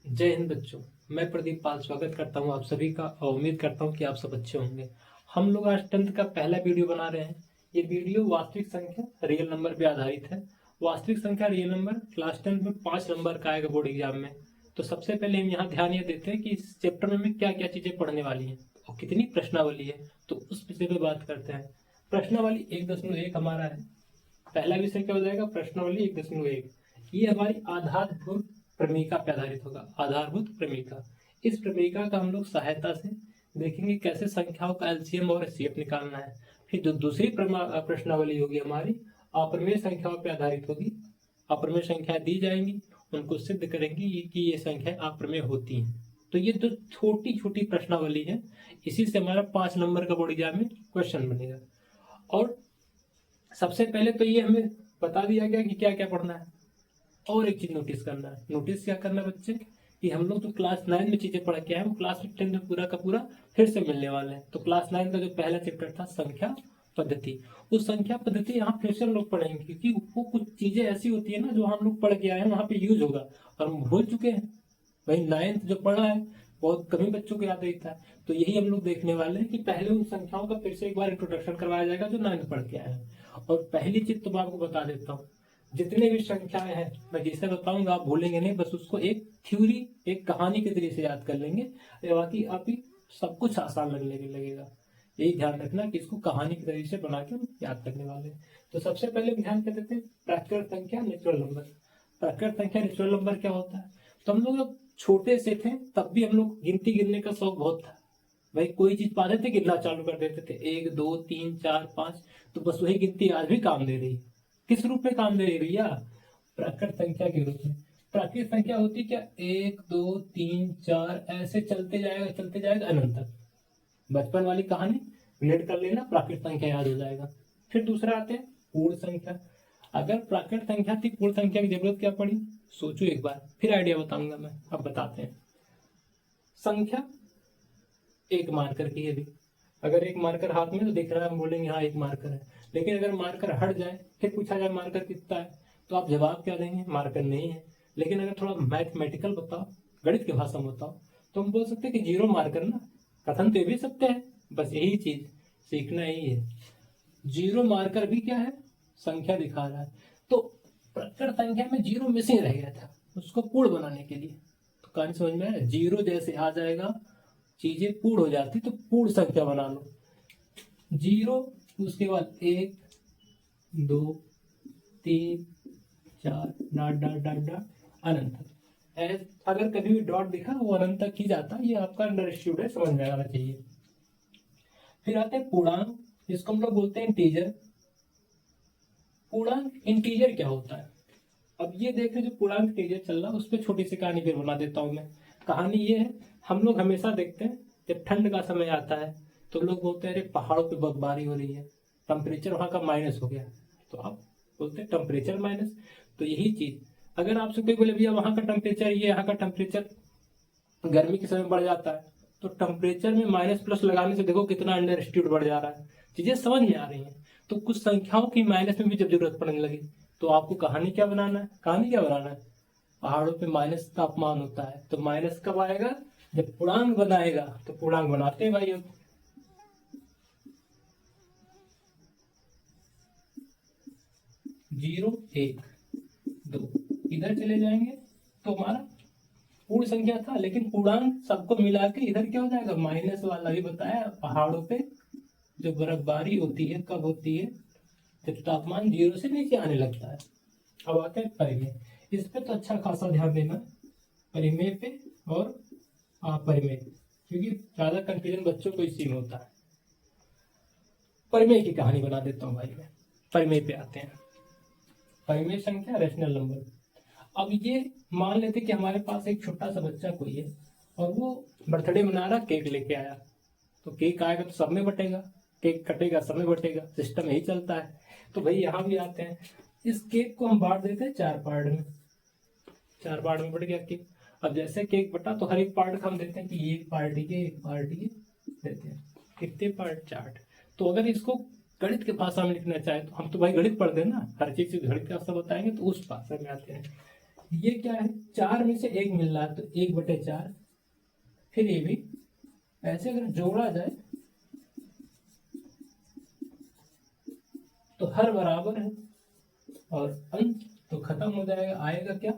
जय हिंद बच्चों। मैं प्रदीप पाल स्वागत करता हूं आप सभी का और उम्मीद करता हूं कि आप सब अच्छे होंगे। हम लोग आज 10th का पहला वीडियो बना रहे हैं। ये वीडियो वास्तविक संख्या रियल नंबर पे आधारित है। वास्तविक संख्या रियल नंबर क्लास 10 में 5 नंबर का आएगा बोर्ड एग्जाम में। तो सबसे पहले हम यहाँ ध्यान ये देते हैं कि इस चैप्टर में हमें क्या क्या चीजें पढ़ने वाली हैं और कितनी प्रश्नावली है, तो उस विषय पे बात करते हैं। प्रश्नावली 1.1 हमारा है। पहला विषय क्या हो जाएगा? प्रश्नावली 1.1। ये हमारी आधारभूत प्रमेयिका पे आधारित होगा। आधारभूत प्रमेयिका, इस प्रमेयिका का हम लोग सहायता से देखेंगे कैसे संख्याओं का एलसीएम और एचसीएफ निकालना है। फिर जो दूसरी प्रश्नावली होगी हमारी अप्रमेय संख्याओं पे आधारित होगी। अप्रमेय संख्या दी जाएंगी, उनको सिद्ध करेंगे कि ये संख्या अप्रमेय होती हैं। तो ये जो छोटी छोटी प्रश्नावली है, इसी से हमारा 5 नंबर का बोर्ड एग्जाम में क्वेश्चन बनेगा। और सबसे पहले तो ये हमें बता दिया गया कि क्या क्या पढ़ना है। और एक चीज नोटिस करना है। नोटिस क्या करना है बच्चे कि हम लोग जो क्लास 9 में चीजें पढ़ के आए वो क्लास 10 में पूरा का पूरा फिर से मिलने वाले हैं। तो क्लास 9 का जो पहला चैप्टर था संख्या पद्धति, उस संख्या पद्धति यहाँ फिर से हम लोग पढ़ेंगे, क्योंकि वो कुछ चीजें ऐसी होती है ना जो हम लोग पढ़ के आए हैं वहां पे यूज होगा और हम भूल चुके हैं। भाई 9th जो पढ़ा है बहुत कभी बच्चों को याद रहता है। तो यही हम लोग देखने वाले हैं कि पहले उन संख्याओं का फिर से एक बार इंट्रोडक्शन करवाया जाएगा जो 9th पढ़ के आए हैं। और पहली चीज तो मैं आपको बता देता हूँ, जितने भी संख्याएं हैं मैं जैसे बताऊंगा आप भूलेंगे नहीं, बस उसको एक थ्योरी एक कहानी के जरिए से याद कर लेंगे। बाकी आप ही सब कुछ आसान लगने लगेगा। यही ध्यान रखना कि इसको कहानी के तरीके से बना के हम याद करने वाले हैं। तो सबसे पहले ध्यान कर देते हैं प्राकृत संख्या नेचुरल नंबर। प्राकृत संख्या नेचुरल नंबर क्या होता है? तो हम लोग जब छोटे से थे तब भी हम लोग गिनती गिनने का शौक बहुत था। भाई कोई चीज पाते थे गिनना चालू कर देते थे, 1 2 3 4 5। तो बस वही गिनती आज भी काम दे रही है। किस रूप में काम दे रही है भैया? प्राकृत संख्या के रूप में। प्राकृत संख्या होती क्या? 1 2 3 4 ऐसे चलते जाएगा अनंत तक। बचपन वाली कहानी रिलेट कर लेना, प्राकृत संख्या याद हो जाएगा। फिर दूसरा आते हैं पूर्ण संख्या। अगर प्राकृत संख्या थी, पूर्ण संख्या की जरूरत क्या पड़ी? सोचो एक बार, फिर आइडिया बताऊंगा मैं। अब बताते हैं। संख्या एक मार्कर की है भी। अगर एक मार्कर हाथ में तो दिख रहा है, हम बोलेंगे हाँ एक मार्कर है। लेकिन अगर मार्कर हट जाए फिर पूछा जाए मार्कर कितना है, तो आप जवाब क्या देंगे? मार्कर नहीं है। लेकिन अगर थोड़ा मैथमेटिकल बताओ, गणित की भाषा में बताओ, तो हम बोल सकते हैं कि 0 मार्कर ना। कथन तो ये भी सकते हैं, बस यही चीज सीखना ही है। 0 मार्कर भी क्या है? संख्या दिखा रहा है। तो प्रकृत संख्या में 0 मिसिंग रह गया था, उसको पूर्ण बनाने के लिए। तो कहानी समझ में आया? 0 जैसे आ जाएगा चीजें पूर्ण हो जाती, तो पूर्ण संख्या बना लो। 0 उसके बाद 1 2 3 4 डॉट डॉट डॉट डॉट अनंत तक। अगर कभी भी डॉट दिखा वो अनंत तक ही जाता, ये आपका अंडरस्टूड है, समझ में आना चाहिए। फिर आते हैं पूर्णांक, जिसको हम लोग बोलते हैं इंटीजर। पूर्णांक इंटीजर क्या होता है? अब ये देख रहे जो पूर्णांक इंटीजर चल रहा है उस पर छोटी सी कहानी फिर बना देता हूँ मैं। कहानी ये है, हम लोग हमेशा देखते हैं जब ठंड का समय आता है तो लोग बोलते हैं अरे पहाड़ों पे बर्फबारी हो रही है, टेम्परेचर वहां का माइनस हो गया। तो आप बोलते हैं टेम्परेचर माइनस। तो यही चीज अगर आपसे कोई बोले भैया वहां का टेम्परेचर ये यहाँ का टेम्परेचर गर्मी के समय बढ़ जाता है, तो टेम्परेचर में माइनस प्लस लगाने से देखो कितना अंडर एस्टिट्यूड बढ़ जा रहा है। चीजें समझ में आ रही हैं। तो कुछ संख्याओं की माइनस में भी जब जरूरत पड़ने लगी तो आपको कहानी क्या बनाना है? कहानी क्या बनाना है? पहाड़ों पे माइनस तापमान होता है, तो माइनस कब आएगा? जब पूर्णांक बनाएगा। तो पूर्णांक बनाते हैं भाई। अब 0 1 2 इधर चले जाएंगे तो हमारा पूर्ण संख्या था, लेकिन पूर्णांक सबको मिला के इधर क्या हो जाएगा? माइनस वाला भी बताया। पहाड़ों पे जो बर्फबारी होती है कब होती है? जब तापमान 0 से नीचे आने लगता है। अब आते हैं परिमेय। इस पे तो अच्छा खासा ध्यान देना, परिमेय पे और अपरिमेय, क्योंकि ज्यादा कंफ्यूजन बच्चों को इसी में होता है। परिमेय की कहानी बना देता हूँ भाई मैं। परिमेय पे आते हैं। परिमेय संख्या रेशनल नंबर। अब ये मान लेते कि हमारे पास एक छोटा सा बच्चा कोई है और वो बर्थडे मना रहा, केक लेके आया। तो केक आएगा तो सब में बटेगा, केक कटेगा सब में बटेगा, सिस्टम यही चलता है। तो भाई यहाँ भी आते हैं, इस केक को हम बांट देते हैं 4 पार्ट में। 4 पार्ट में बट गया केक। अब जैसे केक बटा तो हर एक पार्ट का हम देते हैं कि ये एक पार्टी के एक पार्टी के देते हैं। कितने पार्ट? 4। तो अगर इसको गणित की भाषा में लिखना चाहे तो हम तो भाई गणित पढ़ते हैं ना, हर चीज गणित का सब बताएंगे, तो उस भाषा में आते हैं। ये क्या है, 4 में से 1 मिल रहा है तो 1/4। फिर ये भी ऐसे अगर जोड़ा जाए तो हर बराबर है और अंत तो खत्म हो जाएगा। आएगा क्या,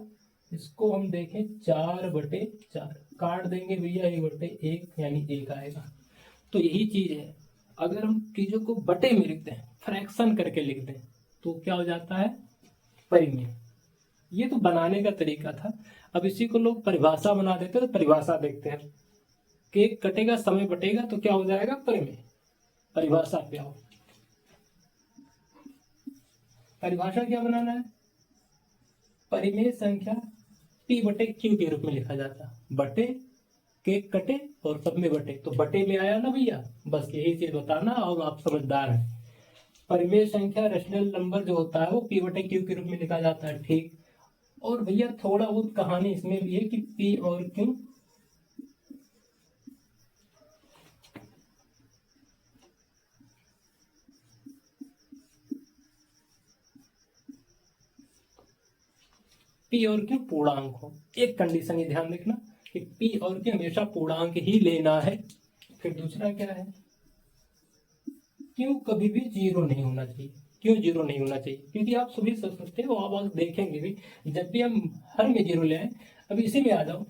इसको हम देखें 4/4 काट देंगे भैया, 1/1 यानी 1 आएगा। तो यही चीज है, अगर हम चीजों को बटे में लिखते हैं, फ्रैक्शन करके लिख दें, तो क्या हो जाता है, परिमेय। ये तो बनाने का तरीका था। अब इसी को लोग परिभाषा बना देते हैं, तो परिभाषा देखते हैं। केक कटेगा, समय बटेगा, तो क्या हो जाएगा, परिमेय। परिभाषा क्या हो, परिभाषा क्या बनाना है, परिमेय संख्या P/Q के रूप में लिखा जाता है। बटे, केक कटे और सब में बटे, तो बटे में आया ना भैया, बस यही चीज बताना और आप समझदार हैं। परिमेय संख्या रेशनल नंबर जो होता है वो P/Q के रूप में लिखा जाता है, ठीक। और भैया थोड़ा बहुत कहानी इसमें भी है कि P और Q P और Q पूर्णांक हो। एक कंडीशन ये ध्यान रखना कि P और Q हमेशा पूर्णांक ही लेना है। फिर दूसरा क्या है, Q कभी भी 0 नहीं होना चाहिए। क्यों 0 नहीं होना चाहिए, क्योंकि आप सभी सोच सकते हो, आप देखेंगे भी जब भी हम हर में 0 ले आए। अभी इसी में आ जाओ,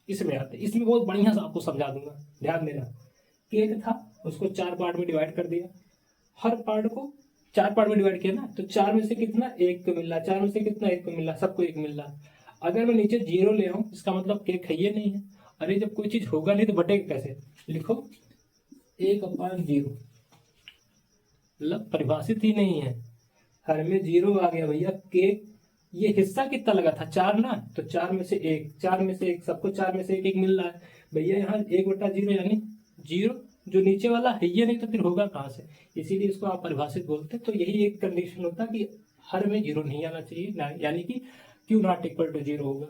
इसमें आते, इसमें बहुत बढ़िया से आपको समझा दूंगा, ध्यान देना। केक था, उसको 4 पार्ट में डिवाइड कर दिया, हर पार्ट को 4 पार्ट में डिवाइड किया ना, तो 4 में से कितना, 1 को मिल रहा, 4 में से कितना, 1 को मिल रहा, सबको 1 मिल रहा। अगर मैं नीचे 0 ले आऊं, इसका मतलब केक है ये नहीं है। अरे जब कोई चीज होगा नहीं तो बटेगा कैसे, लिखो 1/0, मतलब परिभाषित ही नहीं है, हर में 0 आ गया भैया। केक ये हिस्सा कितना लगा था, 4 ना, तो 4 में से 1, 4 में से 1, सबको 4 में से 1 मिल रहा है भैया। यहाँ 1/0 यानी 0, जो नीचे वाला है ये नहीं तो फिर होगा कहाँ से, इसीलिए इसको आप परिभाषित बोलते हैं। तो यही एक कंडीशन होता है कि हर में 0 नहीं आना चाहिए, यानी कि Q ≠ 0 होगा,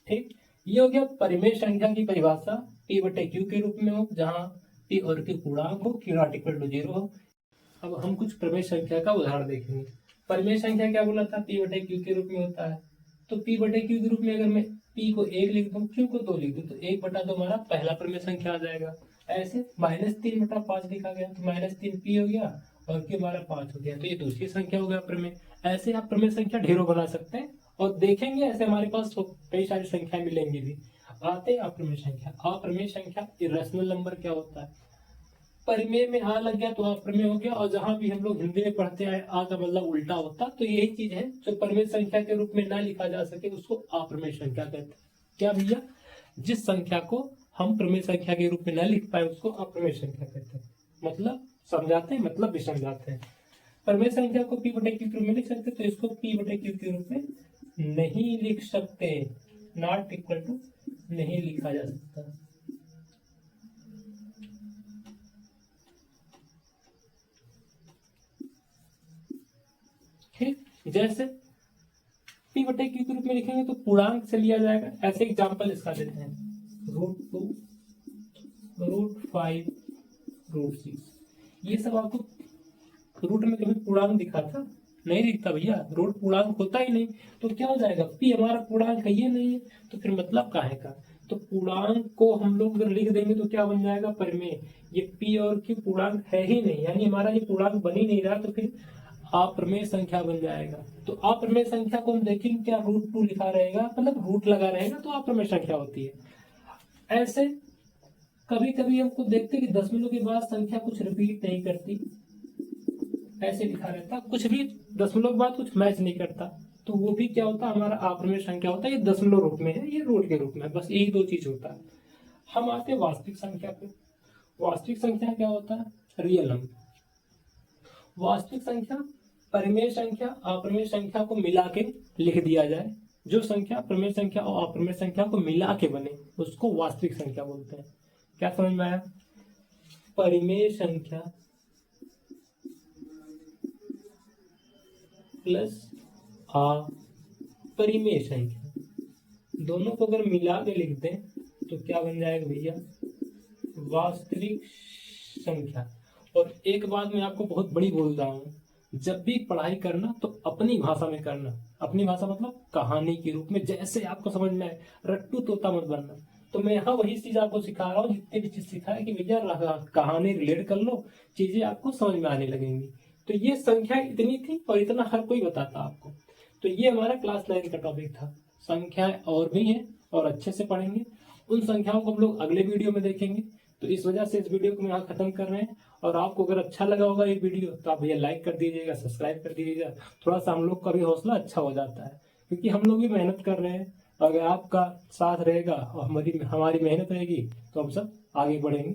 ठीक। ये हो गया परिमेय संख्या की परिभाषा, P/Q के रूप में हो, जहाँ P और Q पूर्णांक हो, Q ≠ 0 हो। अब हम कुछ प्रमेय संख्या का उदाहरण देखेंगे। परिमेय संख्या क्या बोला था, P/Q के रूप में होता है। तो P/Q के रूप में अगर मैं P को 1 लिख दूं, Q को 2 लिख दूं, तो 1/2 हमारा पहला प्रमेय संख्या आ जाएगा। ऐसे -3/5 लिखा गया, तो -3 P हो गया और Q हमारा 5 हो गया, तो ये दूसरी संख्या हो गया प्रमेय। ऐसे आप प्रमेय संख्या ढेरों बना सकते हैं और देखेंगे ऐसे हमारे पास कई सारी संख्या मिलेंगी भी। आते हैं अप्रमेय संख्या। अप्रमेय संख्या इरेशनल नंबर क्या होता है, परिमेय में आ लग गया तो अप्रमेय हो गया, और जहां भी हम लोग हिंदी में पढ़ते आए आ का मतलब उल्टा होता, तो यही चीज है, जो परिमेय संख्या के रूप में ना लिखा जा सके उसको अप्रमेय संख्या कहते हैं। क्या भैया, जिस संख्या को हम प्रमेय संख्या के रूप में न लिख पाए उसको अप्रमेय संख्या कहते हैं। मतलब समझाते हैं, मतलब भी समझाते हैं। प्रमेय संख्या को P/Q के रूप में लिख सकते, तो इसको P/Q के रूप में नहीं लिख सकते, नॉट इक्वल टू नहीं लिखा जा सकता। ठीक, जैसे P/Q के रूप में लिखेंगे तो पूर्णांक से लिया जाएगा। ऐसे एग्जांपल इसका देते हैं, √2, √5, √6। ये सब आपको रूट में कभी पूर्णांक दिखा था, नहीं दिखता भैया, रूट पूर्णांक होता ही नहीं। तो क्या हो जाएगा, P हमारा पूर्णांक है ये नहीं है, तो फिर मतलब काहे का। तो पूर्णांक को हम लोग अगर लिख देंगे तो क्या बन जाएगा, परिमेय। ये P और Q पूर्णांक है ही नहीं, यानी हमारा ये पूर्णांक बन ही नहीं रहा, तो फिर अप्रमेय संख्या बन जाएगा। तो अप्रमेय संख्या को हम देखेंगे क्या, √2 लिखा रहेगा, मतलब रूट लगा रहेगा, तो अप्रमेय संख्या होती है। ऐसे कभी कभी हमको देखते कि दशमलव के बाद संख्या कुछ रिपीट नहीं करती, ऐसे लिखा रहता, कुछ भी दशमलव के बाद कुछ मैच नहीं करता, तो वो भी क्या होता है, हमारा अप्रमेय संख्या होता है। ये दशमलव रूप में है, ये रूट के रूप में, बस यही दो चीज होता है। हम आते हैं वास्तविक संख्या पे। वास्तविक संख्या क्या होता है, रियल नंबर। वास्तविक संख्या परिमेय संख्या अप्रमेय संख्या को मिला के लिख दिया जाए, जो संख्या प्रमेय संख्या और अप्रमेय संख्या को मिला के बने उसको वास्तविक संख्या बोलते हैं। क्या समझ में आया, परिमेय संख्या प्लस अपरिमेय संख्या, दोनों को अगर मिला के लिख दें तो क्या बन जाएगा भैया, वास्तविक संख्या। और एक बात मैं आपको बहुत बड़ी बोल रहा हूं, जब भी पढ़ाई करना तो अपनी भाषा में करना, अपनी भाषा मतलब कहानी के रूप में, जैसे आपको समझ में आए। रट्टू तोता मत बनना। तो मैं यहाँ वही चीज आपको सिखा रहा हूँ, जितनी भी चीज सिखाया कि भैया कहानी रिलेट कर लो, चीजें आपको समझ में आने लगेंगी। तो ये संख्या इतनी थी और इतना हर कोई बताता आपको। तो ये हमारा क्लास 9 का टॉपिक था। संख्याएं और भी हैं और अच्छे से पढ़ेंगे। उन संख्याओं को हम लोग अगले वीडियो में देखेंगे। तो इस वजह से इस वीडियो को मैं यहाँ खत्म कर रहे हैं। और आपको अगर अच्छा लगा होगा ये वीडियो तो आप भैया लाइक कर दीजिएगा, सब्सक्राइब कर दीजिएगा। थोड़ा सा हम लोग का भी हौसला अच्छा हो जाता है, क्योंकि हम लोग भी मेहनत कर रहे हैं। अगर आपका साथ रहेगा और हमारी हमारी मेहनत रहेगी तो हम सब आगे बढ़ेंगे।